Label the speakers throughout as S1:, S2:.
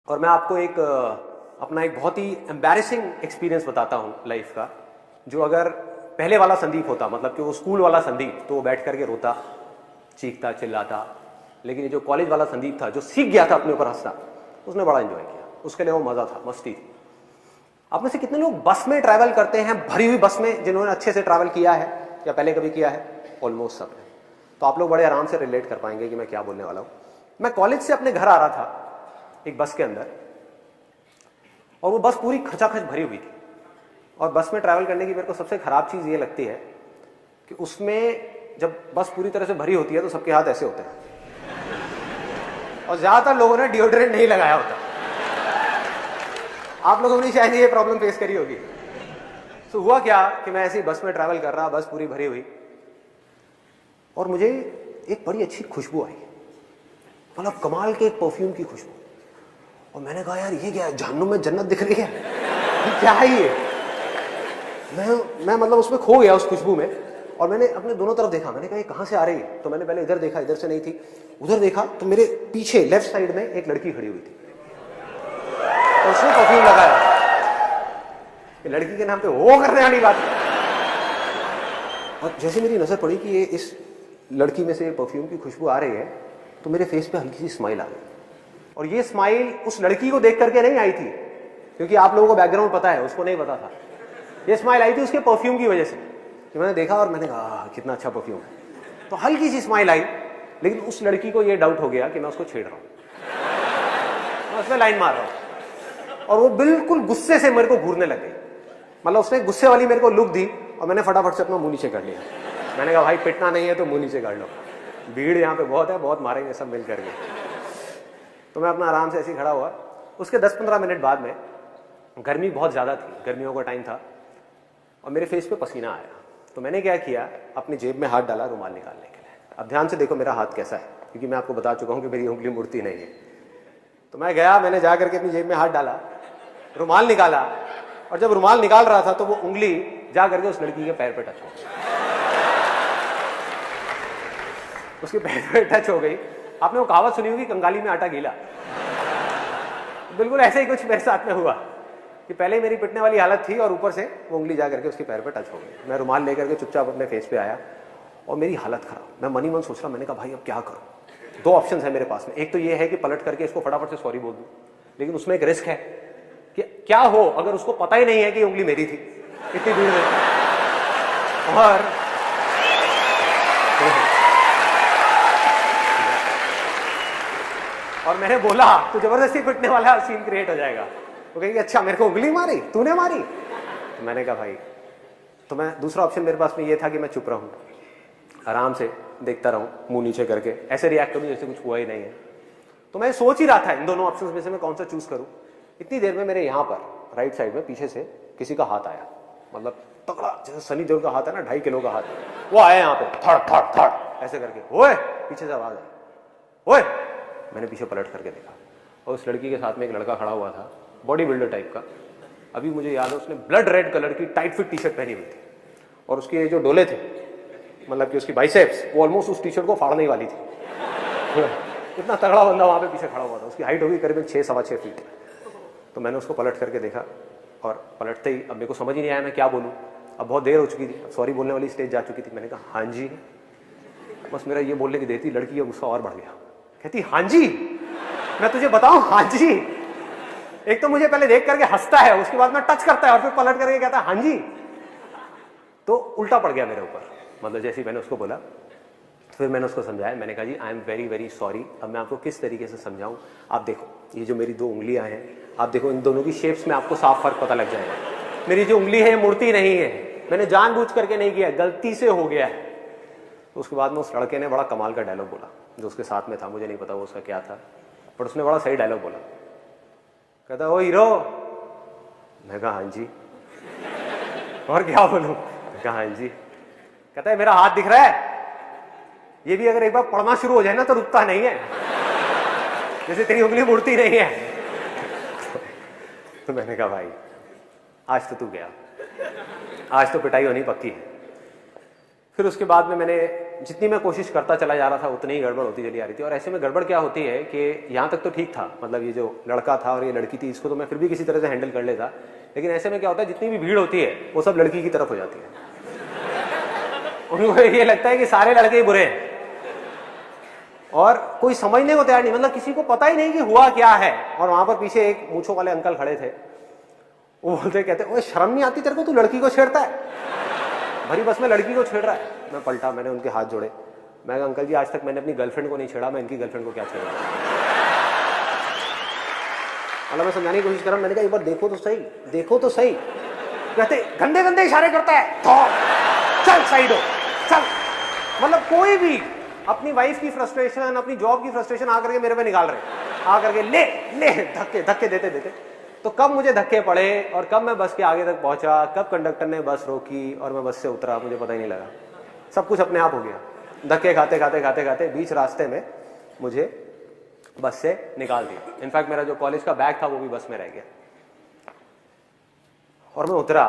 S1: और मैं आपको एक अपना एक बहुत ही एम्बैरेसिंग एक्सपीरियंस बताता हूँ लाइफ का, जो अगर पहले वाला संदीप होता, मतलब कि वो स्कूल वाला संदीप, तो वो बैठ करके रोता, चीखता, चिल्लाता। लेकिन ये जो कॉलेज वाला संदीप था, जो सीख गया था अपने ऊपर हंसना, उसने बड़ा एंजॉय किया। उसके लिए वो मजा था, मस्ती थी। आप में से कितने लोग बस में ट्रैवल करते हैं, भरी हुई बस में, जिन्होंने अच्छे से ट्रैवल किया है या पहले कभी किया है? ऑलमोस्ट सब ने। तो आप लोग बड़े आराम से रिलेट कर पाएंगे कि मैं क्या बोलने वाला हूँ। मैं कॉलेज से अपने घर आ रहा था एक बस के अंदर, और वो बस पूरी खचाखच भरी हुई थी। और बस में ट्रैवल करने की मेरे को सबसे खराब चीज ये लगती है कि उसमें जब बस पूरी तरह से भरी होती है तो सबके हाथ ऐसे होते हैं, और ज्यादातर लोगों ने डिओड्रेंट नहीं लगाया होता। आप लोगों ने शायद ये प्रॉब्लम फेस करी होगी। तो हुआ क्या कि मैं ऐसे ही बस में ट्रैवल कर रहा, बस पूरी भरी हुई, और मुझे एक बड़ी अच्छी खुशबू आई, मतलब कमाल के एक परफ्यूम की खुशबू। और मैंने कहा यार ये क्या है, जहन्नुम में जन्नत दिख रही है, क्या है ये? मैं मतलब उसमें खो गया, उस खुशबू में। और मैंने अपने दोनों तरफ देखा, मैंने कहा ये कहां से आ रही है? तो मैंने पहले इधर देखा, इधर से नहीं थी। उधर देखा तो मेरे पीछे लेफ्ट साइड में एक लड़की खड़ी हुई थी, और उसने परफ्यूम लगाया। लड़की के नाम पे वो करने वाली बात। और जैसे मेरी नजर पड़ी कि ये इस लड़की में से परफ्यूम की खुशबू आ रही है, तो मेरे फेस पे हल्की सी स्माइल आ गई। और ये स्माइल उस लड़की को देख करके नहीं आई थी, क्योंकि आप लोगों को बैकग्राउंड पता है, उसको नहीं पता था। ये स्माइल आई थी उसके परफ्यूम की वजह से। तो मैंने देखा और मैंने कहा कितना अच्छा परफ्यूम है। तो हल्की सी स्माइल आई, लेकिन उस लड़की को ये डाउट हो गया कि मैं उसको छेड़ रहा हूं, मैं उसमें लाइन मार रहा हूं। और वो बिल्कुल गुस्से से मेरे को घूरने लग गई, मतलब उसने गुस्से वाली मेरे को लुक दी, और मैंने फटाफट से अपना मुंह नीचे कर लिया। मैंने कहा भाई पिटना नहीं है तो मुंह नीचे कर लो, भीड़ यहाँ पे बहुत है, बहुत मारेंगे सब मिल करके। तो मैं अपना आराम से ऐसे ही खड़ा हुआ। उसके 10-15 मिनट बाद में, गर्मी बहुत ज़्यादा थी, गर्मियों का टाइम था, और मेरे फेस पे पसीना आया। तो मैंने क्या किया, अपनी जेब में हाथ डाला रुमाल निकालने के लिए। अब ध्यान से देखो मेरा हाथ कैसा है, क्योंकि मैं आपको बता चुका हूँ कि मेरी उंगली मुड़ती नहीं है। तो मैं गया, मैंने जा करके अपनी जेब में हाथ डाला, रुमाल निकाला, और जब रुमाल निकाल रहा था तो वो उंगली जा करके उस लड़की के पैर पे टच हो गई। उसके पैर पे टच हो गई। आपने वो कहावत सुनी होगी, कंगाली में आटा गीला। बिल्कुल ऐसे ही कुछ मेरे साथ में हुआ कि पहले मेरी पिटने वाली हालत थी, और ऊपर से वो उंगली जा करके उसके पैर पे टच हो गई। मैं रुमाल लेकर के चुपचाप अपने फेस पे आया, और मेरी हालत खराब। मैं मन ही मन सोच रहा, मैंने कहा भाई अब क्या करूं? दो ऑप्शन है मेरे पास में। एक तो ये है कि पलट करके इसको फटाफट से सॉरी बोल दूं, लेकिन उसमें एक रिस्क है कि क्या हो अगर उसको पता ही नहीं है कि उंगली मेरी थी इतनी भीड़ में। और मैंने बोला तो जबरदस्ती पिटने वाला सीन क्रिएट हो जाएगा। वो कहेगी अच्छा मेरे को उंगली मारी, तूने मारी? तो मैंने कहा भाई, तो मैं दूसरा ऑप्शन मेरे पास में ये था कि मैं चुप रहूं, आराम से देखता रहूं, मुंह नीचे करके ऐसे रिएक्ट करूं जैसे कुछ हुआ ही नहीं है। तो मैं सोच ही रहा था इन दोनों ऑप्शंस में से मैं कौन सा चूज करूं। इतनी देर में मेरे यहाँ पर राइट साइड में पीछे से किसी का हाथ आया, मतलब तगड़ा, जैसे सनी देओल का हाथ है ना, 2.5 किलो का हाथ, वो आया यहाँ पे, थड़ थड़ थड़ ऐसे करके। ओए, पीछे से आवाज आई, ओए। मैंने पीछे पलट करके देखा, और उस लड़की के साथ में एक लड़का खड़ा हुआ था, बॉडी बिल्डर टाइप का। अभी मुझे याद है, उसने ब्लड रेड कलर की टाइट फिट टी शर्ट पहनी हुई थी, और उसके जो डोले थे, मतलब कि उसकी बाइसेप्स, वो ऑलमोस्ट उस टी शर्ट को फाड़ने वाली थी। इतना तगड़ा बंदा वहां पे पीछे खड़ा हुआ था। उसकी हाइट होगी करीबन 6-6.25 फीट। तो मैंने उसको पलट करके देखा, और पलटते ही अब मेरे को समझ ही नहीं आया मैं क्या बोलूं। अब बहुत देर हो चुकी थी, अब सॉरी बोलने वाली स्टेज जा चुकी थी। मैंने कहा हाँ जी। बस मेरा ये बोलने की देर थी, लड़की का गुस्सा और बढ़ गया। कहती हाँ जी, मैं तुझे बताऊं हाँ जी। एक तो मुझे पहले देख करके हंसता है, उसके बाद में टच करता है, और फिर पलट करके कहता है हाँ जी। तो उल्टा पड़ गया मेरे ऊपर, मतलब जैसे ही मैंने उसको बोला। फिर मैंने उसको समझाया, मैंने कहा जी I am very very sorry. अब मैं आपको किस तरीके से समझाऊं? आप देखो ये जो मेरी 2 उंगलियां हैं, आप देखो इन दोनों की शेप्स में आपको साफ फर्क पता लग जाएगा। मेरी जो उंगली है मुड़ती नहीं है, मैंने जानबूझ करके नहीं किया, गलती से हो गया है। तो उसके बाद में उस लड़के ने बड़ा कमाल का डायलॉग बोला, जो उसके साथ में था, मुझे नहीं पता वो उसका क्या था, पर उसने बड़ा सही डायलॉग बोला। कहता ओ हीरो। मैं कहा हाँ जी। और क्या बोलूं? कहा हाँ जी। कहता है मेरा हाथ दिख रहा है, ये भी अगर एक बार पढ़ना शुरू हो जाए ना तो रुकता नहीं है, जैसे तेरी उंगली मुड़ती नहीं है। तो मैंने कहा भाई आज तो तू गया, आज तो पिटाई होनी पक्की है। फिर उसके बाद में मैंने जितनी मैं कोशिश करता चला जा रहा था उतनी ही गड़बड़ होती चली आ रही थी। और ऐसे में गड़बड़ क्या होती है कि यहाँ तक तो ठीक था, मतलब ये जो लड़का था और ये लड़की थी, इसको तो मैं फिर भी किसी तरह से हैंडल कर लेता। लेकिन ऐसे में क्या होता है, जितनी भी भीड़ होती है वो सब लड़की की तरफ हो जाती है। उनको ये लगता है कि सारे लड़के ही बुरे हैं और कोई समझने को तैयार नहीं, मतलब किसी को पता ही नहीं कि हुआ क्या है। और वहां पर पीछे एक मूंछों वाले अंकल खड़े थे, वो बोलते कहते ओए शर्म नहीं आती तेरे को, तू लड़की को छेड़ता है, भरी बस में लड़की को छेड़ रहा है। मैं पलटा, मैंने उनके हाथ जोड़े, मैं कहा अंकल जी आज तक मैंने अपनी गर्लफ्रेंड को नहीं छेड़ा, मैं इनकी गर्लफ्रेंड को क्या छेड़ा। मतलब मैं समझाने की कोशिश कर रहा हूं, मैंने कहा एक बार देखो तो सही, देखो तो सही। कहते गंदे गंदे इशारे करता है, चल साइड हो चल। मतलब कोई भी अपनी वाइफ की फ्रस्ट्रेशन, अपनी जॉब की फ्रस्ट्रेशन आकर के मेरे पे निकाल रहे, आकर के ले ले धक्के धक्के देते देते। तो कब मुझे धक्के पड़े और कब मैं बस के आगे तक पहुंचा, कब कंडक्टर ने बस रोकी और मैं बस से उतरा, मुझे पता ही नहीं लगा। सब कुछ अपने आप हो गया, धक्के खाते खाते खाते खाते बीच रास्ते में मुझे बस से निकाल दिया। इनफैक्ट मेरा जो कॉलेज का बैग था वो भी बस में रह गया। और मैं उतरा,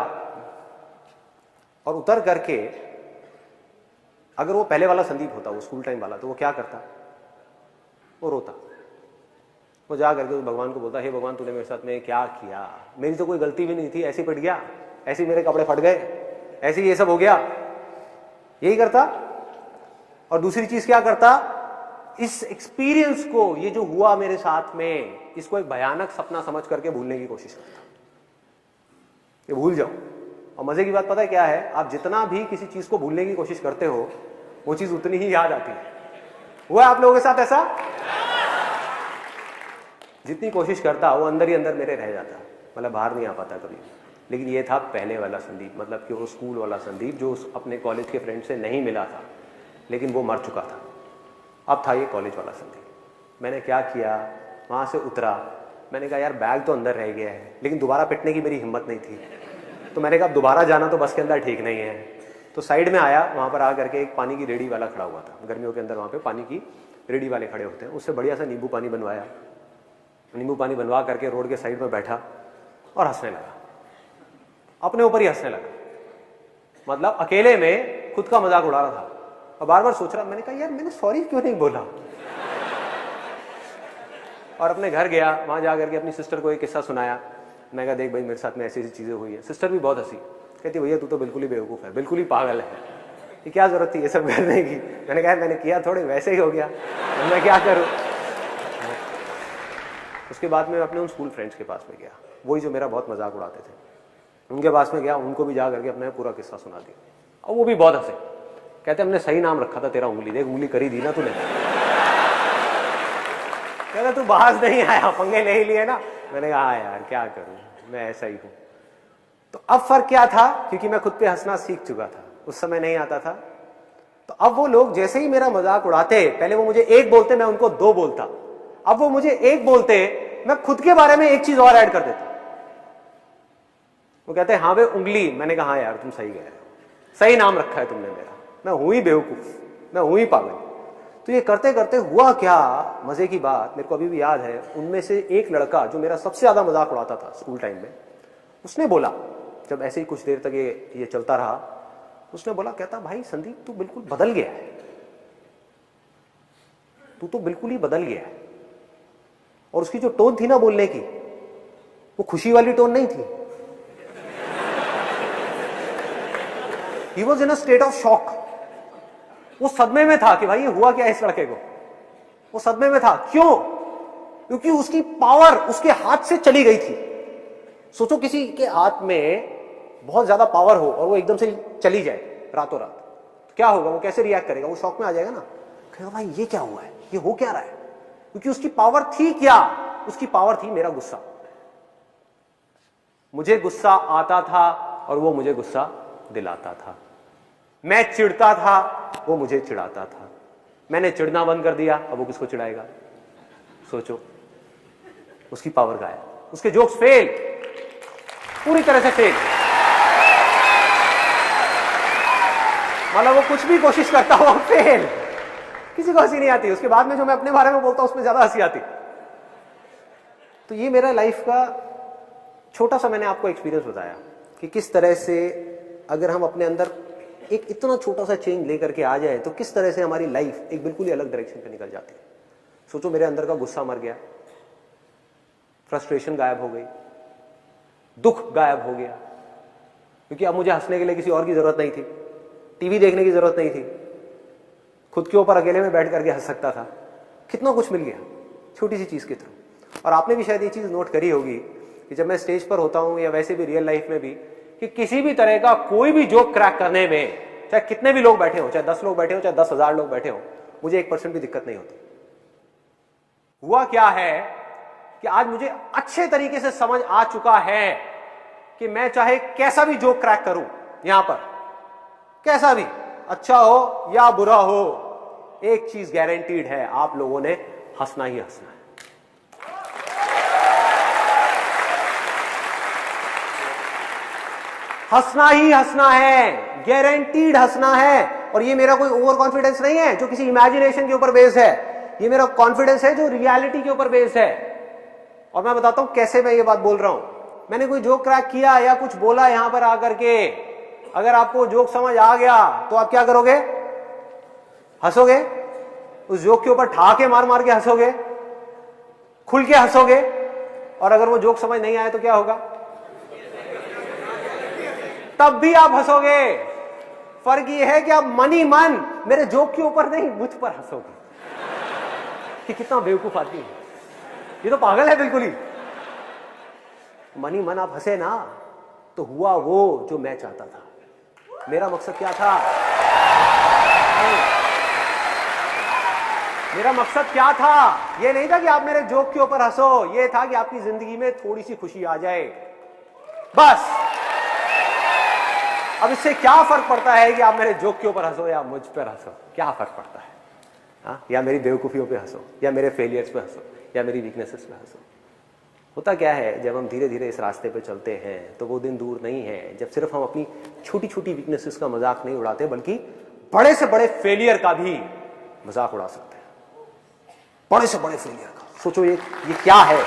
S1: और उतर करके अगर वो पहले वाला संदीप होता, वो स्कूल टाइम वाला, तो वो क्या करता, वो रोता, वो जा करके भगवान को बोलता, हे भगवान तूने मेरे साथ में क्या किया, मेरी तो कोई गलती भी नहीं थी, ऐसे पिट गया, ऐसे मेरे कपड़े फट गए, ऐसे ये सब हो गया, यही करता। और दूसरी चीज क्या करता, इस एक्सपीरियंस को, ये जो हुआ मेरे साथ में, इसको एक भयानक सपना समझ करके भूलने की कोशिश करता, ये भूल जाओ। और मजे की बात पता है क्या है, आप जितना भी किसी चीज को भूलने की कोशिश करते हो वो चीज उतनी ही याद आती है। हुआ आप लोगों के साथ ऐसा? जितनी कोशिश करता वो अंदर ही अंदर मेरे रह जाता, मतलब बाहर नहीं आ पाता कभी। लेकिन ये था पहले वाला संदीप, मतलब कि वो स्कूल वाला संदीप जो अपने कॉलेज के फ्रेंड से नहीं मिला था, लेकिन वो मर चुका था। अब था ये कॉलेज वाला संदीप। मैंने क्या किया, वहां से उतरा, मैंने कहा यार बैग तो अंदर रह गया है, लेकिन दोबारा पिटने की मेरी हिम्मत नहीं थी। तो मैंने कहा दोबारा जाना तो बस के अंदर ठीक नहीं है। तो साइड में आया, वहां पर आकर के एक पानी की रेडी वाला खड़ा हुआ था, गर्मियों के अंदर वहां पे पानी की रेडी वाले खड़े होते हैं, उससे बढ़िया सा नींबू पानी बनवाया, नींबू पानी बनवा करके रोड के साइड में बैठा और हंसने लगा, अपने ऊपर ही हंसने लगा, मतलब अकेले में खुद का मजाक उड़ा रहा था। और बार बार सोच रहा, मैंने कहा यार मैंने सॉरी क्यों नहीं बोला। और अपने घर गया, वहां जाकर के अपनी सिस्टर को एक किस्सा सुनाया। मैं कहा देख भाई मेरे साथ में ऐसी ऐसी चीजें हुई है। सिस्टर भी बहुत हंसी, कहती भैया तू तो बिल्कुल ही बेवकूफ है, बिल्कुल ही पागल है, ये क्या जरूरत थी ये सब करने की। मैंने कहा मैंने किया थोड़े, वैसे ही हो गया, मैं क्या करूं। उसके बाद में अपने उन स्कूल फ्रेंड्स के पास में गया, वही जो मेरा बहुत मजाक उड़ाते थे, उनके पास में गया, उनको भी जा करके अपना पूरा किस्सा सुना दिया। और वो भी बहुत हंसे, कहते हमने सही नाम रखा था तेरा, उंगली देख उंगली करी दी ना तूने। कहते तू बाहर नहीं आया, पंगे नहीं लिए ना। मैंने कहा हाँ यार क्या करूं, मैं ऐसा ही हूं। तो अब फर्क क्या था, क्योंकि मैं खुद पे हंसना सीख चुका था, उस समय नहीं आता था। तो अब वो लोग जैसे ही मेरा मजाक उड़ाते, पहले वो मुझे एक बोलते, मैं उनको दो बोलता, अब वो मुझे एक बोलते, मैं खुद के बारे में एक चीज और ऐड कर देता। वो कहते हाँ वे उंगली। मैंने कहा हाँ यार तुम सही कह रहे हो, सही नाम रखा है तुमने मेरा, मैं हूं ही बेवकूफ, मैं हूं ही पागल। तो ये करते करते हुआ क्या, मजे की बात मेरे को अभी भी याद है, उनमें से एक लड़का जो मेरा सबसे ज्यादा मजाक उड़ाता था स्कूल टाइम में, उसने बोला, जब ऐसे ही कुछ देर तक ये चलता रहा, उसने बोला, कहता भाई संदीप तू बिल्कुल बदल गया है, तू तो बिल्कुल ही बदल गया है। और उसकी जो टोन थी ना बोलने की, वो खुशी वाली टोन नहीं थी। He was in a state of shock. वो सदमे में था कि भाई ये हुआ क्या इस लड़के को, वो सदमे में था। क्यों? क्योंकि उसकी पावर उसके हाथ से चली गई थी। सोचो किसी के हाथ में बहुत ज्यादा पावर हो और वो एकदम से चली जाए रातों रात, तो क्या होगा, वो कैसे रिएक्ट करेगा, वो शॉक में आ जाएगा ना, कहेगा भाई ये क्या हुआ है, ये हो क्या रहा है। क्योंकि उसकी पावर थी क्या, उसकी पावर थी मेरा गुस्सा। मुझे गुस्सा आता था और वो मुझे गुस्सा दिलाता था। मैं चिढ़ता था, वो मुझे चिढ़ाता था। मैंने चिढ़ना बंद कर दिया, अब वो किसको चिढ़ाएगा। सोचो, उसकी पावर गायब, उसके जोक्स फेल, पूरी तरह से फेल। मतलब वो कुछ भी कोशिश करता हो फेल, किसी को हंसी नहीं आती। उसके बाद में जो मैं अपने बारे में बोलता हूं उसमें ज्यादा हंसी आती। तो ये मेरा लाइफ का छोटा सा मैंने आपको एक्सपीरियंस बताया कि किस तरह से अगर हम अपने अंदर एक इतना छोटा सा चेंज लेकर के आ जाए तो किस तरह से हमारी लाइफ एक बिल्कुल ही अलग डायरेक्शन पे निकल जाती है। सोचो मेरे अंदर का गुस्सा मर गया, फ्रस्ट्रेशन गायब हो गई, दुख गायब हो गया, क्योंकि अब मुझे हंसने के लिए किसी और की जरूरत नहीं थी, टीवी देखने की जरूरत नहीं थी, खुद के ऊपर अकेले में बैठ करके हंस सकता था। कितना कुछ मिल गया छोटी सी चीज के थ्रू। और आपने भी शायद ये चीज नोट करी होगी कि जब मैं स्टेज पर होता हूं या वैसे भी रियल लाइफ में भी, कि किसी भी तरह का कोई भी जोक क्रैक करने में, चाहे कितने भी लोग बैठे हो, चाहे 10 लोग बैठे हो, चाहे 10,000 लोग बैठे हो, मुझे 1% भी दिक्कत नहीं होती। हुआ क्या है कि आज मुझे अच्छे तरीके से समझ आ चुका है कि मैं चाहे कैसा भी जोक क्रैक करूं, यहां पर कैसा भी, अच्छा हो या बुरा हो, एक चीज गारंटीड है, आप लोगों ने हंसना ही हंसना है। हंसना ही हंसना है, गारंटीड हंसना है। और ये मेरा कोई ओवर कॉन्फिडेंस नहीं है जो किसी इमेजिनेशन के ऊपर बेस्ड है, ये मेरा कॉन्फिडेंस है जो रियलिटी के ऊपर बेस्ड है। और मैं बताता हूं कैसे मैं ये बात बोल रहा हूं। मैंने कोई जोक क्रैक किया या कुछ बोला यहां पर आकर के, अगर आपको जोक समझ आ गया तो आप क्या करोगे? हंसोगे, उस जोक के ऊपर ठहाके मार मार के हंसोगे, खुल के हंसोगे। और अगर वो जोक समझ नहीं आया तो क्या होगा? तब भी आप हंसोगे। फर्क ये है कि आप मन ही मन मेरे जोक के ऊपर नहीं, मुझ पर हंसोगे। कि कितना बेवकूफ आदमी है, ये तो पागल है बिल्कुल ही। मन ही मन आप हंसे ना, तो हुआ वो जो मैं चाहता था। मेरा मकसद क्या था? मेरा मकसद क्या था? ये नहीं था कि आप मेरे जोक के ऊपर हंसो, ये था कि आपकी जिंदगी में थोड़ी सी खुशी आ जाए, बस। अब इससे क्या फर्क पड़ता है कि आप मेरे जोक के ऊपर हंसो या मुझ पर हंसो? क्या फर्क पड़ता है? हाँ, या मेरी बेवकूफियों पे हंसो, या मेरे फेलियर्स पे हंसो, या मेरी वीकनेसेस पे हंसो। होता क्या है, जब हम धीरे धीरे इस रास्ते पे चलते हैं तो वो दिन दूर नहीं है जब सिर्फ हम अपनी छोटी छोटी वीकनेसेस का मजाक नहीं उड़ाते, बल्कि बड़े से बड़े फेलियर का भी मजाक उड़ा सकते हैं। बड़े से बड़े फेलियर का सोचो, ये क्या है?